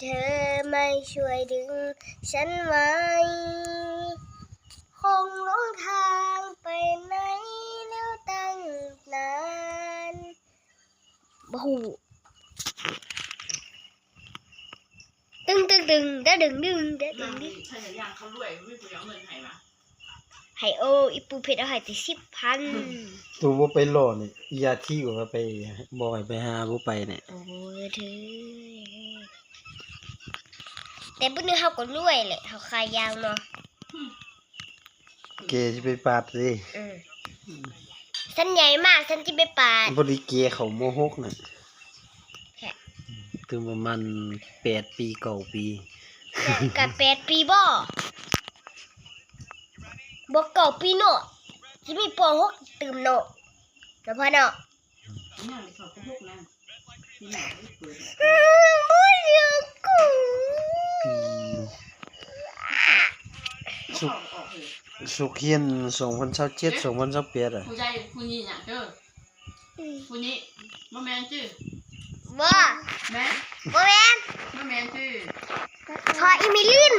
เธอไม่ช่วยดึงฉันไว้คงหลงทางไปไหนแล้วตั้งนานบ่ฮู้ตึงเด้อดึงถ้าอย่างย่างเขารวยไม่ไปเอาเงินให้มาให้โออีปูเพชรเอาให้แต่10,000ตัวบ่ไปรอนี่ยาที่ว่าไปบ่ให้ไปหาบ่ไปเนี่ย โอ้ยเธอแต่บุญนึงเขาก็รวยแหละเขาขายยางเนาะ เกสิไปปาดสิ ฉันใหญ่มากฉันจะไปปาด บ่ได้เกเขาโมหกน่ะ แค่ ถึงประมาณ8ปี9ปี กับ8 ปีบ่9 ปีเนาะที่มีป.6 ตื่มเนาะแล้วพ่อเนาะ ย่างเขาก็พวกนั้นนี่หนาไม่เปิด บ่อยากกู สุก ออกเลย สุกเฮียน2027 2028อ่ะ ผู้ใหญ่ผู้นี้อย่างเด้อผู้นี้บ่แม่นจื้อ บ่ แม่ บ่แม่น บ่แม่นจื้อ พออีมิลิน